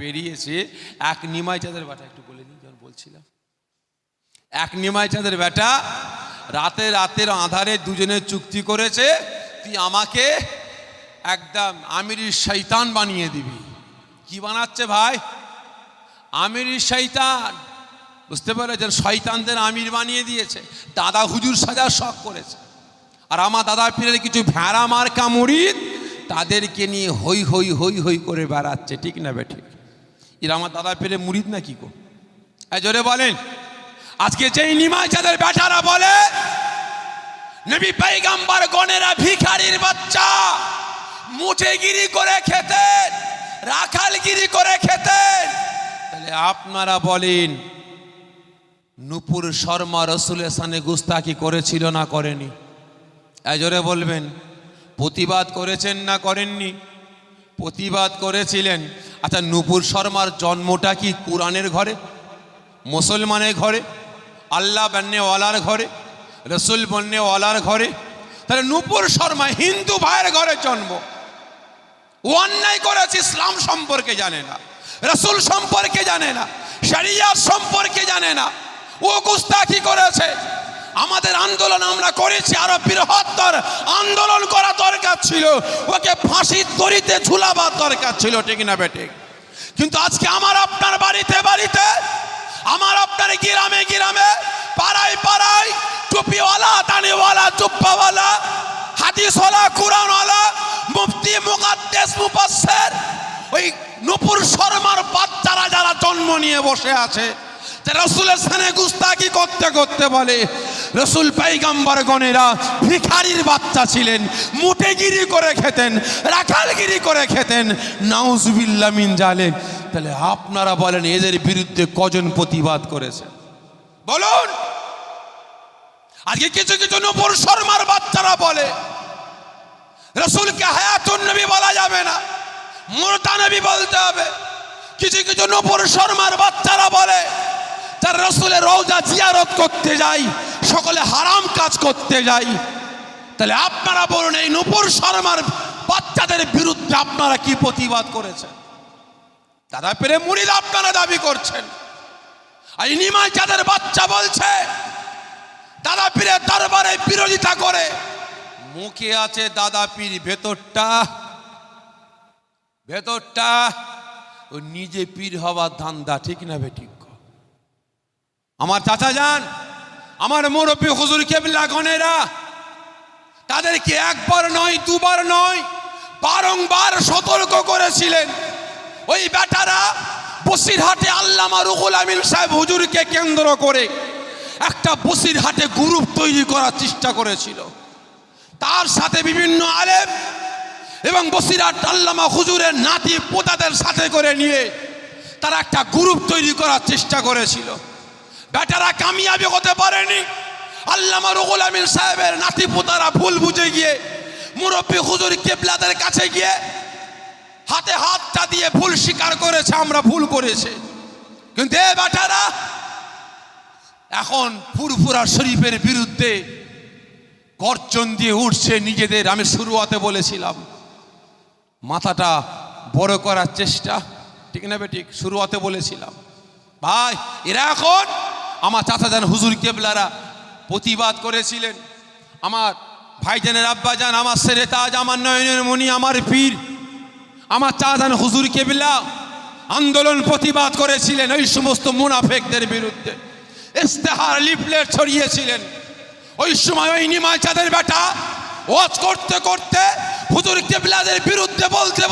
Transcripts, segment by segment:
বেরিয়েছে এক নিমাই চাঁদের বেটা, একটু বলে নিই যখন বলছিলাম, এক নিমাই চাঁদের বেটা রাতের আধারে দুজনে চুক্তি করেছে, তুই আমাকে একদম আমিরি শয়তান বানিয়ে দিবি। কি বানাচ্ছে ভাই? আমিরি শয়তান। বুঝতে পেরেছেন? শয়তানদের আমির বানিয়ে দিয়েছে, দাদা হুজুর সাজার শখ করেছে। আর আমার দাদা পীরের কিছু ভেড়া মার্কা মুরিদ তাদেরকে নিয়ে হই হই হই হই করে বেড়াচ্ছে। ঠিক না বেঠিক? এরা আমার দাদা পীরের মুরিদ না কি গো? জোরে বলেন। আজকে যেই নিমাই চাঁদের বেটারা বলে নবী পয়গম্বর গণেরা ভিখারির বাচ্চা, মুঠেগিরি করে খেতেন, রাখালগিরি করে খেতেন, তাহলে আপনারা বলেন নূপুর শর্মা রসুলের সামনে গুস্তাখি করেছিল না করেনি? জোরে বলবেন। প্রতিবাদ করেছেন না করেননি? প্রতিবাদ করেছিলেন। আচ্ছা, নূপুর শর্মার জন্মটা কি কোরআনের ঘরে, মুসলমানের ঘরে, আল্লাহ বান্নেওয়ালার ঘরে, রসুল বান্নেওয়ালার ঘরে? তাহলে নূপুর শর্মা হিন্দু ভাইয়ের ঘরে জন্ম। ও অন্যায় করেছে, ইসলাম সম্পর্কে জানে না, রসুল সম্পর্কে জানে না, শরিয়ত সম্পর্কে জানে না, ও গুস্তাখি করেছে। আমাদের আন্দোলন আমরা করেছি, আরো বৃহত্তর আন্দোলন করা দরকার ছিল, ওকে ফাঁসির দড়িতে ঝুলাবার দরকার ছিল। ঠিক না বেঠিক? কিন্তু আজকে আমার আপনার বাড়িতে বাড়িতে, আমার আপনার গ্রামে গ্রামে, পাড়ায় পাড়ায় টুপিওয়ালা, দাড়িওয়ালা, জুব্বাওয়ালা, হাদিসওয়ালা, কুরআনওয়ালা, মুফতি, মুকাদ্দেস, মুফাসসির, ওই নূপুর শর্মার বাচ্চারা যারা জন্ম নিয়ে বসে আছে, রসুলের সামনে গুস্তাখি করতে করতে বলে রসুল পয়গম্বর গণেরা ভিখারির বাচ্চা ছিলেন, মুঠেগিরি করে খেতেন, রাখালগিরি করে খেতেন। নাউজুবিল্লাহ মিন জালিক। তাহলে আপনারা বলেন এদের বিরুদ্ধে কজন প্রতিবাদ করেছে? বলুন। আজকে কিছু কিছু নূপুর শর্মার বাচ্চারা বলে রসুলকে হায়াতুন নবী বলা যাবে না, মুরতা নবী বলতে হবে। কিছু কিছু নূপুর শর্মার বাচ্চারা বলে তার রসুলের রওজা জিয়ারত করতে যাই, সকলে হারাম কাজ করতে যাই। তাহলে আপনারা বলুন এই নূপুর শর্মার বাচ্চাদের বিরুদ্ধে আপনারা কি প্রতিবাদ করেছেন? দাদা পীরের মুরিদ আপনারা দাবি করছেন, আর নিমাই চাঁদের বাচ্চা বলছে দাদা পীরের দরবারে বিরোধিতা করে। মুখে আছে দাদা পীর, ভেতরটা ও নিজে পীর হওয়ার ধান্দা। ঠিক না বেঠিক? আমার চাচা যান, আমার মুরব্বী হুজুর কেবলা গণেরা তাদেরকে একবার নয়, দুবার নয়, বারংবার সতর্ক করেছিলেন। ওই বেটারা বসিরহাটে আল্লামা রুহুল আমিন সাহেব হুজুরকে কেন্দ্র করে একটা বসিরহাটে গ্রুপ তৈরি করার চেষ্টা করেছিল। তার সাথে বিভিন্ন আলেম এবং বসিরহাট আল্লামা হুজুরের নাতি পোতাদের সাথে করে নিয়ে তারা একটা গ্রুপ তৈরি করার চেষ্টা করেছিল। বেটারা কামিয়াবি হতে পারেনি। আল্লামা রুহুল আমিন সাহেবের নাতি পোতারা ভুল বুঝে গিয়ে মুরব্বী হুজুর কেবলাদের কাছে গিয়ে হাতে হাতটা দিয়ে ভুল স্বীকার করেছে, আমরা ভুল করেছে। কিন্তু এ বেটারা এখন ফুরফুরা শরীফের বিরুদ্ধে গর্জন দিয়ে উঠছে নিজেদের। আমি শুরুয়াতে বলেছিলাম মাথাটা বড় করার চেষ্টা। ঠিক না বেঠিক? শুরুয়াতে বলেছিলাম ভাই এরা এখন আমার চাচাজান হুজুর কেবলারা প্রতিবাদ করেছিলেন। আমার ভাইজানের আব্বাজান, আমার সেরে তাজ, আমার নয়নের মণি, আমার পীর, আমার চাচাজান হুজুর কেবলা আন্দোলন প্রতিবাদ করেছিলেন ওই সমস্ত মুনাফেকদের বিরুদ্ধে। ইস্তেহার লিফলেট ছড়িয়েছিলেন। ওই সময় ওই নিমাই চাঁদের বেটা ওয়াজ করতে করতে হুজুর কেবলাদের বিরুদ্ধে বলছে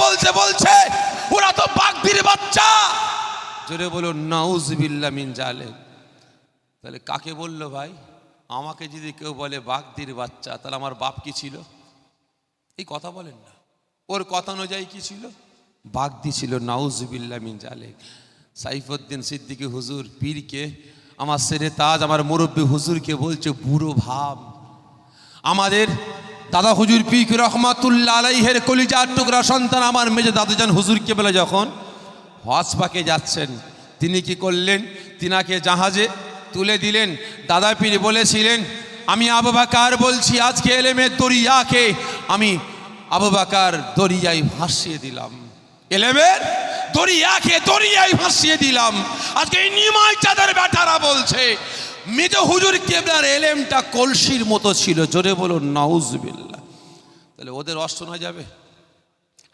ওরা তো বাগদির বাচ্চা। জোরে বলুন নাউজুবিল্লাহ মিন জালিক। তাহলে কাকে বললো ভাই? আমাকে যদি কেউ বলে বাগদির বাচ্চা, তাহলে আমার বাপ কি ছিল? এই কথা বলেন না। ওর কথা অনুযায়ী কি ছিল? বাগদি ছিল। নাউজুবিল্লাহ মিন জালিক। সাইফুদ্দিন সিদ্দিকী হুজুর পীরকে, আমার সেরে তাজ, আমার মুরব্বী হুজুরকে বলছে বুড়ো ভাব। আমাদের দাদা হুজুর পীর রহমাতুল্লাহ আলাইহির কলিজার টুকরা সন্তান আমার মেজে দাদুজান হুজুর কেবলা যখন হজ পাকে যাচ্ছেন, তিনি কি করলেন? তিনাকে জাহাজে তুলে দিলেন। দাদা পীর বলেছিলেন আমি আবু বকর বলছি আজকে এলেমের দরিয়াকে আমি আবু বকর দরিয়ায় ভাসিয়ে দিলাম। এলেমের দরিয়াকে দরিয়ায় ভাসিয়ে দিলাম। আজকে এই নিমাই চাঁদের বেটারা বলছে মেজ হুজুর কেবলার এলেমটা কলসির মতো ছিল। জোরে বলুন নাউজুবিল্লাহ। তাহলে ওদের রস শোনা যাবে?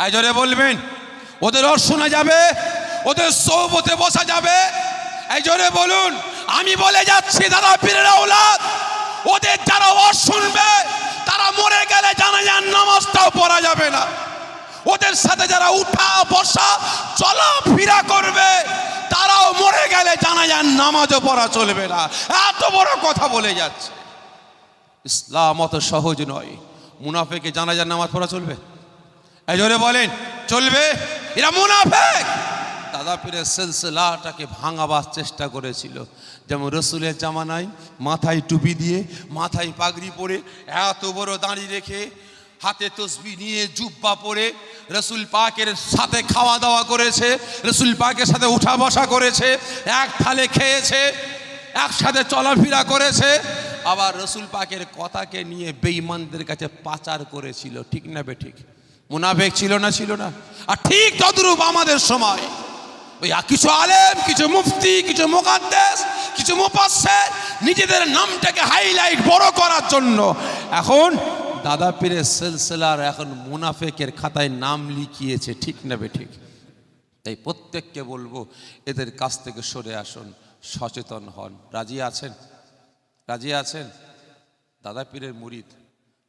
এই জোরে বলবেন, ওদের রস শোনা যাবে? ওদের সৌবতে বসা যাবে? এই জোরে বলুন। আমি বলে যাচ্ছি দাদা পীরের আওলাদ, ওদের যারা ওয়াজ শুনবে তারা মরে গেলে জানাজার নামাজটাও পড়া যাবে না। ওদের সাথে যারা উঠা বসা চলাফেরা করবে তারাও মরে গেলে জানাজার নামাজও পড়া চলবে না। এত বড় কথা বলে যাচ্ছে। ইসলাম অত সহজ নয়। মুনাফেকে জানাজার নামাজ পড়া চলবে? এই জোরে বলেন, চলবে? এরা মুনাফেক। দাদা পীরের সিলসিলাটাকে ভাঙাবার চেষ্টা করেছিল। যেমন রসুলের জামানায় মাথায় টুপি দিয়ে, মাথায় পাগড়ি পরে, এত বড় দাঁড়ি রেখে, হাতে তসবি নিয়ে, জুব্বা পরে রসুল পাকের সাথে খাওয়া দাওয়া করেছে, রসুল পাকের সাথে উঠা বসা করেছে, এক থালে খেয়েছে, একসাথে চলাফেরা করেছে। আবার রসুল পাকের কথাকে নিয়ে বেঈমানদের কাছে পাচার করেছিল। ঠিক না বেঠিক? মুনাফেক ছিল না? ছিল না? আর ঠিক তদ্রূপ আমাদের সময় ওই কিছু আলেম, কিছু মুফতি, কিছু মুকাদ্দেস, কিছু মুফাসসির নিজেদের নামটাকে হাইলাইট বড় করার জন্য এখন দাদা পীরের সিলসিলার এখন মুনাফেকের খাতায় নাম লিখিয়েছে। ঠিক না বেঠিক? তাই প্রত্যেককে বলবো এদের কাছ থেকে সরে আসুন, সচেতন হন। রাজি আছেন? রাজি আছেন? দাদা পীরের মুরিদ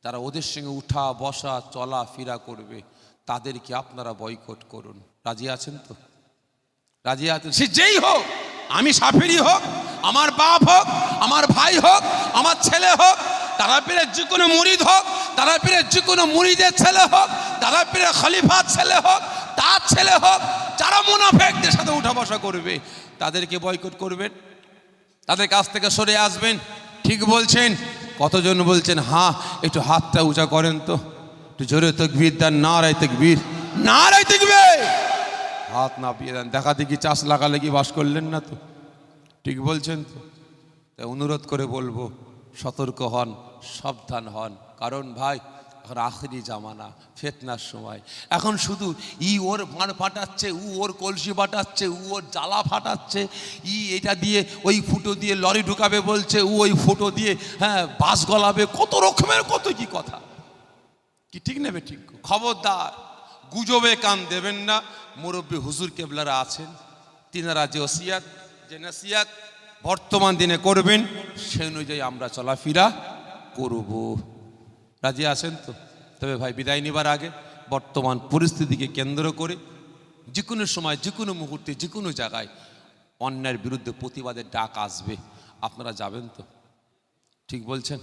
যারা ওদের সঙ্গে উঠা বসা চলা ফেরা করবে তাদেরকে আপনারা বয়কট করুন। রাজি আছেন তো? রাজি আছেন? সে যেই হোক, আমি সাফিরি হোক, আমার বাপ হোক, আমার ভাই হোক, আমার ছেলে হোক, দাদা পীরের যে কোনো মুরিদ হোক, দাদা পীরের যে কোনো মুরিদের ছেলে হোক, দাদা পীরের খলিফার ছেলে হোক, তার ছেলে হোক, যারা মুনাফেকদের সাথে উঠা বসা করবে তাদেরকে বয়কট করবেন, তাদের কাছ থেকে সরে আসবেন। ঠিক বলছেন? কতজন বলছেন হ্যাঁ? একটু হাতটা উঁচা করেন তো, একটু জোরে তাকবীর দেন। নারায়ে তাকবীর, নারায়ে তাকবীর। হাত না পিয়ে দেন, দেখা দেখি চাষ লাগালে কি বাস করলেন না তো? ঠিক বলছেন তো? তাই অনুরোধ করে বলবো সতর্ক হন, সাবধান হন। কারণ ভাই এখন আখেরি জামানা, ফিতনার সময়। এখন শুধু ওর ভাঁড় ফাটাচ্ছে, ওর কলসি ফাটাচ্ছে, ওর জ্বালা ফাটাচ্ছে, এটা দিয়ে ওই ফুটো দিয়ে লরি ঢুকাবে বলছে, ওই ফুটো দিয়ে বাস গলাবে, কত রকমের কত কি কথা। কি ঠিক নেবে? ঠিক। খবরদার গুজবে কান দেবেন না। মুরব্বী হুজুর কেবলারা আছেন, তিনারা যে ওসিয়াত, যে নসিহত বর্তমান দিনে করবেন সেই অনুযায়ী আমরা চলাফেরা করব। রাজি আছেন তো? তবে ভাই বিদায় নেবার আগে বর্তমান পরিস্থিতিকে কেন্দ্র করে যে কোনো সময়, যে কোনো মুহূর্তে, যে কোনো জায়গায় অন্যায়ের বিরুদ্ধে প্রতিবাদের ডাক আসবে। আপনারা যাবেন তো? ঠিক বলছেন?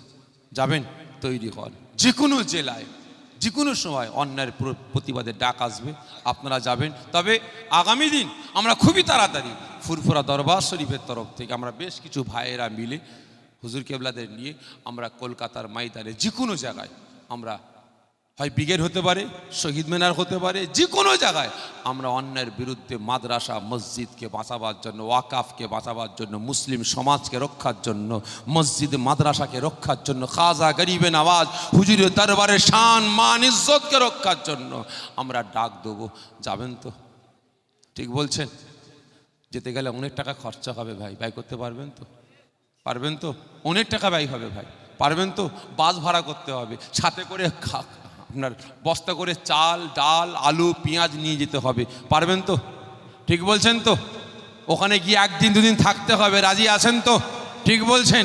যাবেন? তৈরি হন। যে কোনো জেলায়, যে কোনো সময় অন্যায়ের প্রতিবাদের ডাক আসবে, আপনারা যাবেন। তবে আগামী দিন আমরা খুবই তাড়াতাড়ি ফুরফুরা দরবার শরীফের তরফ থেকে আমরা বেশ কিছু ভাইয়েরা মিলে হুজুর কেবলাদের নিয়ে আমরা কলকাতার ময়দানে যে কোনো জায়গায় আমরা হয় ব্রিগেড হতে পারে, শহীদ মিনার হতে পারে, যে কোনো জায়গায় আমরা অন্যায়ের বিরুদ্ধে মাদ্রাসা মসজিদকে বাঁচাবার জন্য, ওয়াকাফকে বাঁচাবার জন্য, মুসলিম সমাজকে রক্ষার জন্য, মসজিদ মাদ্রাসাকে রক্ষার জন্য, খাজা গরিবে নওয়াজ হুজুরের দরবারে শান মান ইজ্জতকে রক্ষার জন্য আমরা ডাক দেবো। যাবেন তো? ঠিক বলছেন? যেতে গেলে অনেক টাকা খরচা হবে ভাই, ব্যয় করতে পারবেন তো? পারবেন তো? অনেক টাকা ব্যয় হবে ভাই, পারবেন তো? বাস ভাড়া করতে হবে, সাথে করে আপনার বস্তা করে চাল, ডাল, আলু, পেঁয়াজ নিয়ে যেতে হবে, পারবেন তো? ঠিক বলছেন তো? ওখানে গিয়ে একদিন দুদিন থাকতে হবে। রাজি আছেন তো? ঠিক বলছেন?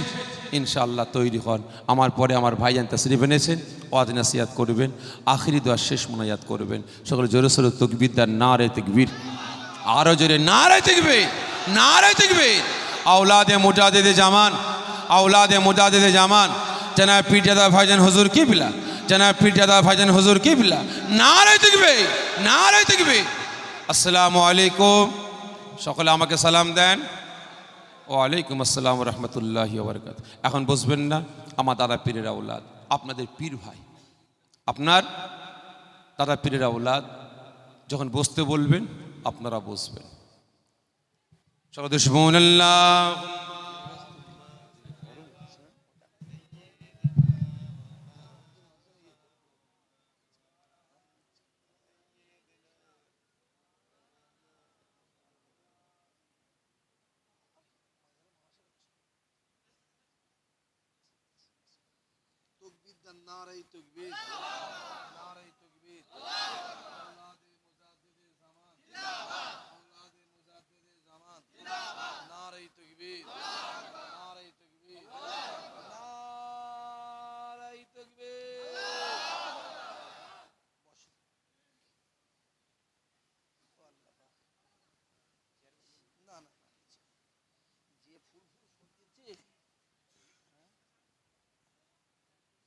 ইনশাআল্লাহ তৈরি হন। আমার পরে আমার ভাইজান তাশরীফ এনেছেন, ওয়াজ নসিহত করবেন, আখিরি দোয়া শেষ মুনাজাত করবেন। সকলে জোরে সোরে তাকবীর দেন। নারায়ে তাকবীর। আরো জোরে নারায়ে তাকবীর, নারায়ে তাকবীর। औलाद मुजादिद জামান, औलाद मुजादिद জামান জনাব পীরজাদা ভাইজান হুজুর কিবলা, জনাব পীরজাদা ভাইজান হুজুর কিবলা। নারায়ে তাকবীর, নারায়ে তাকবীর। আসসালামু আলাইকুম। সকলে আমাকে সালাম দেন। ওয়ালাইকুম আসসালাম ওয়া রাহমাতুল্লাহি ওয়া বারাকাতুহু। এখন বসবেন না? আমার দাদা পীরের औलाद, আপনাদের পীর ভাই, আপনার দাদা পীরের औलाद যখন বসতে বলবেন আপনারা বসবেন। সকলে সুবহানাল্লাহ। নারাই তাকবীর, নারাই তাকবীর। আওলাদে মুজাদ্দিদে জামান জিন্দাবাদ, আওলাদে মুজাদ্দিদে জামান জিন্দাবাদ। নারাই তাকবীর, নারাই তাকবীর, নারাই তাকবীর। বসো। ও আল্লাহ পাক। না না না, যে ফুল ফুল ছড়িয়েছে, হ্যাঁ,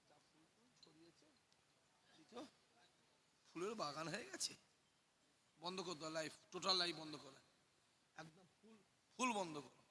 যা ফুল ফুল ছড়িয়েছে, এই তো ফুলের বাগান হয়ে গেছে। বন্ধ করতে লাইফ, টোটাল লাইফ বন্ধ করে, একদম ফুল ফুল বন্ধ করো।